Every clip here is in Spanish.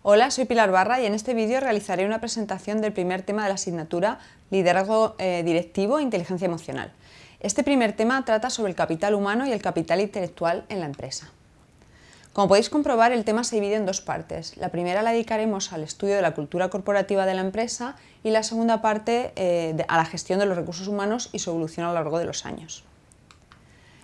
Hola, soy Pilar Barra y en este vídeo realizaré una presentación del primer tema de la asignatura Liderazgo Directivo e Inteligencia Emocional. Este primer tema trata sobre el capital humano y el capital intelectual en la empresa. Como podéis comprobar, el tema se divide en dos partes. La primera la dedicaremos al estudio de la cultura corporativa de la empresa y la segunda parte a la gestión de los recursos humanos y su evolución a lo largo de los años.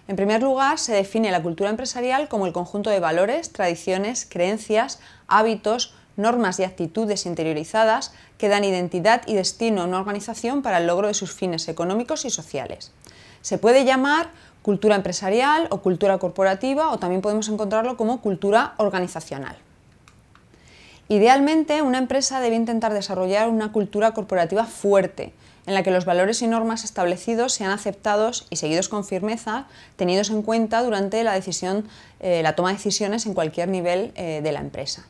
En primer lugar, se define la cultura empresarial como el conjunto de valores, tradiciones, creencias, hábitos, normas y actitudes interiorizadas que dan identidad y destino a una organización para el logro de sus fines económicos y sociales. Se puede llamar cultura empresarial o cultura corporativa, o también podemos encontrarlo como cultura organizacional. Idealmente, una empresa debe intentar desarrollar una cultura corporativa fuerte, en la que los valores y normas establecidos sean aceptados y seguidos con firmeza, tenidos en cuenta durante la toma de decisiones en cualquier nivel de la empresa.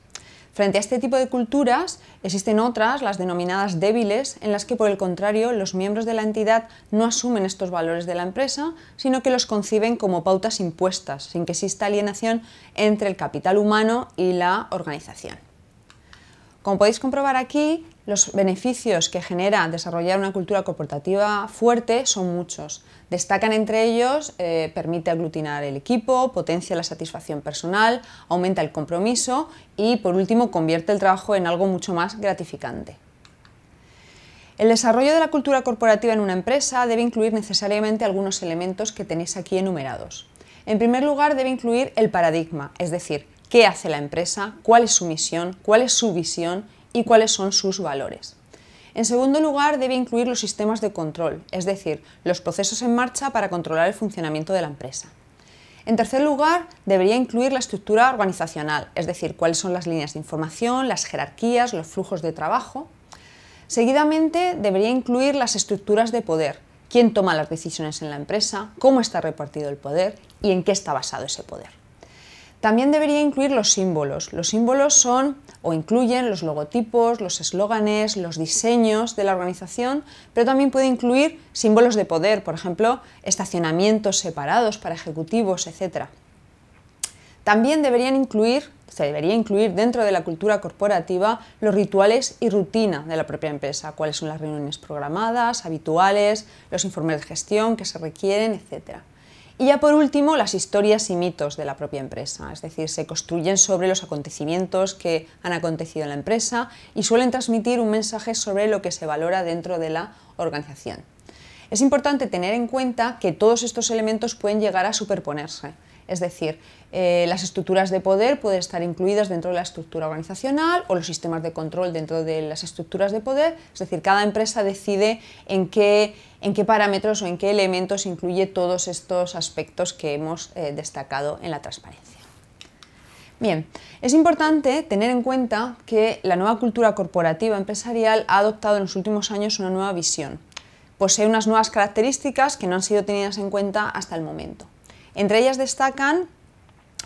Frente a este tipo de culturas, existen otras, las denominadas débiles, en las que, por el contrario, los miembros de la entidad no asumen estos valores de la empresa, sino que los conciben como pautas impuestas, sin que exista alienación entre el capital humano y la organización. Como podéis comprobar aquí, los beneficios que genera desarrollar una cultura corporativa fuerte son muchos. Destacan entre ellos, permite aglutinar el equipo, potencia la satisfacción personal, aumenta el compromiso y, por último, convierte el trabajo en algo mucho más gratificante. El desarrollo de la cultura corporativa en una empresa debe incluir necesariamente algunos elementos que tenéis aquí enumerados. En primer lugar, debe incluir el paradigma, es decir, qué hace la empresa, cuál es su misión, cuál es su visión y cuáles son sus valores. En segundo lugar, debe incluir los sistemas de control, es decir, los procesos en marcha para controlar el funcionamiento de la empresa. En tercer lugar, debería incluir la estructura organizacional, es decir, cuáles son las líneas de información, las jerarquías, los flujos de trabajo. Seguidamente, debería incluir las estructuras de poder, quién toma las decisiones en la empresa, cómo está repartido el poder y en qué está basado ese poder. También debería incluir los símbolos. Los símbolos son o incluyen los logotipos, los eslóganes, los diseños de la organización, pero también puede incluir símbolos de poder, por ejemplo, estacionamientos separados para ejecutivos, etc. También se debería incluir dentro de la cultura corporativa los rituales y rutina de la propia empresa, cuáles son las reuniones programadas, habituales, los informes de gestión que se requieren, etc. Y ya por último, las historias y mitos de la propia empresa, es decir, se construyen sobre los acontecimientos que han acontecido en la empresa y suelen transmitir un mensaje sobre lo que se valora dentro de la organización. Es importante tener en cuenta que todos estos elementos pueden llegar a superponerse, es decir, las estructuras de poder pueden estar incluidas dentro de la estructura organizacional o los sistemas de control dentro de las estructuras de poder, es decir, cada empresa decide en qué parámetros o en qué elementos incluye todos estos aspectos que hemos destacado en la transparencia. Bien, es importante tener en cuenta que la nueva cultura corporativa empresarial ha adoptado en los últimos años una nueva visión. Posee unas nuevas características que no han sido tenidas en cuenta hasta el momento. Entre ellas destacan,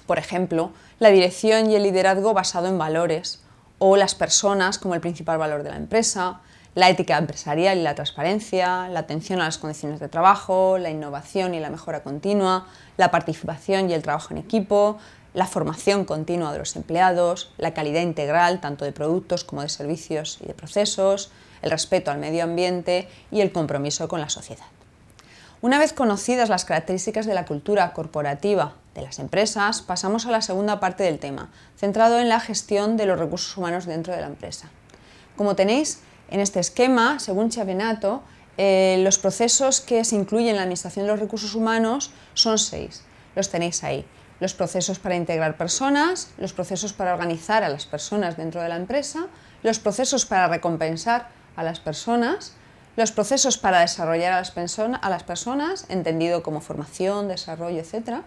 por ejemplo, la dirección y el liderazgo basado en valores, o las personas como el principal valor de la empresa, la ética empresarial y la transparencia, la atención a las condiciones de trabajo, la innovación y la mejora continua, la participación y el trabajo en equipo, la formación continua de los empleados, la calidad integral tanto de productos como de servicios y de procesos, el respeto al medio ambiente y el compromiso con la sociedad. Una vez conocidas las características de la cultura corporativa de las empresas, pasamos a la segunda parte del tema, centrado en la gestión de los recursos humanos dentro de la empresa. Como tenéis en este esquema, según Chiavenato, los procesos que se incluyen en la administración de los recursos humanos son 6. Los tenéis ahí. Los procesos para integrar personas, los procesos para organizar a las personas dentro de la empresa, los procesos para recompensar a las personas, los procesos para desarrollar a las personas, entendido como formación, desarrollo, etc.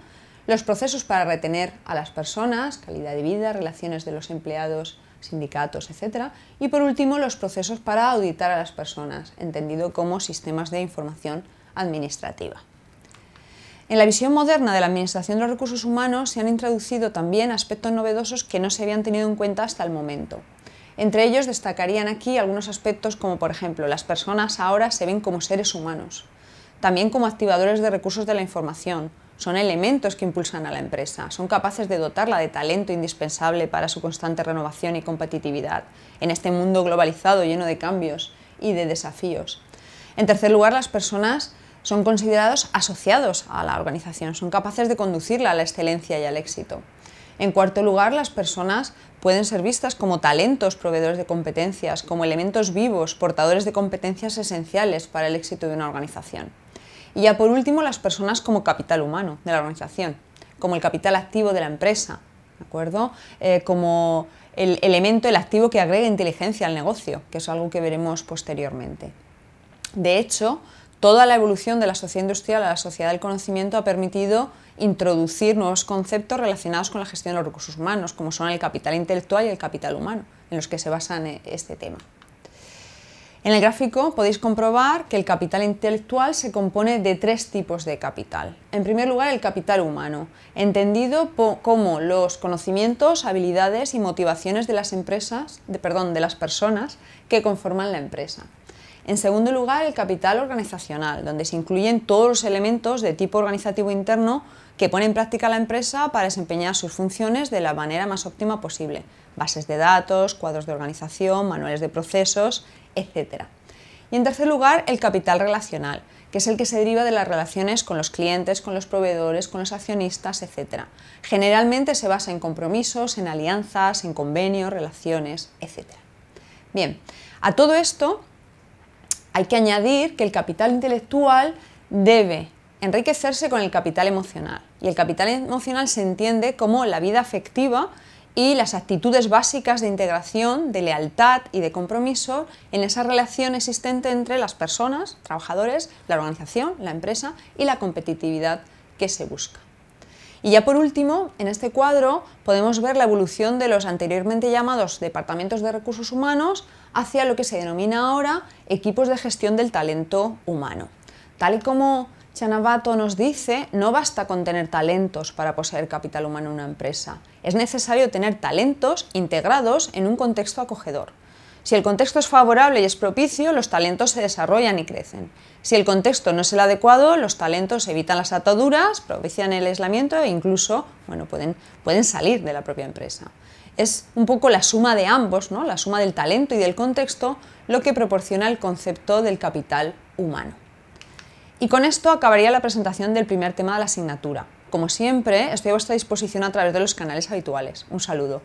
Los procesos para retener a las personas, calidad de vida, relaciones de los empleados, sindicatos, etc. Y por último, los procesos para auditar a las personas, entendido como sistemas de información administrativa. En la visión moderna de la administración de los recursos humanos se han introducido también aspectos novedosos que no se habían tenido en cuenta hasta el momento. Entre ellos destacarían aquí algunos aspectos como, por ejemplo, las personas ahora se ven como seres humanos. también como activadores de recursos de la información. Son elementos que impulsan a la empresa, son capaces de dotarla de talento indispensable para su constante renovación y competitividad en este mundo globalizado lleno de cambios y de desafíos. En tercer lugar, las personas son considerados asociados a la organización, son capaces de conducirla a la excelencia y al éxito. En cuarto lugar, las personas pueden ser vistas como talentos, proveedores de competencias, como elementos vivos, portadores de competencias esenciales para el éxito de una organización. Y ya por último, las personas como capital humano de la organización, como el capital activo de la empresa, ¿de acuerdo? Como el elemento, el activo que agrega inteligencia al negocio, que es algo que veremos posteriormente. De hecho, toda la evolución de la sociedad industrial a la sociedad del conocimiento ha permitido introducir nuevos conceptos relacionados con la gestión de los recursos humanos, como son el capital intelectual y el capital humano, en los que se basa este tema. En el gráfico podéis comprobar que el capital intelectual se compone de tres tipos de capital. En primer lugar, el capital humano, entendido como los conocimientos, habilidades y motivaciones de las personas que conforman la empresa. En segundo lugar, el capital organizacional, donde se incluyen todos los elementos de tipo organizativo interno que pone en práctica la empresa para desempeñar sus funciones de la manera más óptima posible. Bases de datos, cuadros de organización, manuales de procesos, etc. Y en tercer lugar, el capital relacional, que es el que se deriva de las relaciones con los clientes, con los proveedores, con los accionistas, etc. Generalmente se basa en compromisos, en alianzas, en convenios, relaciones, etc. Bien, a todo esto hay que añadir que el capital intelectual debe enriquecerse con el capital emocional. Y el capital emocional se entiende como la vida afectiva y las actitudes básicas de integración, de lealtad y de compromiso en esa relación existente entre las personas, trabajadores, la organización, la empresa y la competitividad que se busca. Y ya por último, en este cuadro podemos ver la evolución de los anteriormente llamados departamentos de recursos humanos hacia lo que se denomina ahora equipos de gestión del talento humano. Tal y como Chanabato nos dice, no basta con tener talentos para poseer capital humano en una empresa. Es necesario tener talentos integrados en un contexto acogedor. Si el contexto es favorable y es propicio, los talentos se desarrollan y crecen. Si el contexto no es el adecuado, los talentos evitan las ataduras, propician el aislamiento e incluso pueden salir de la propia empresa. Es un poco la suma de ambos, ¿no? La suma del talento y del contexto, lo que proporciona el concepto del capital humano. Y con esto acabaría la presentación del primer tema de la asignatura. Como siempre, estoy a vuestra disposición a través de los canales habituales. Un saludo.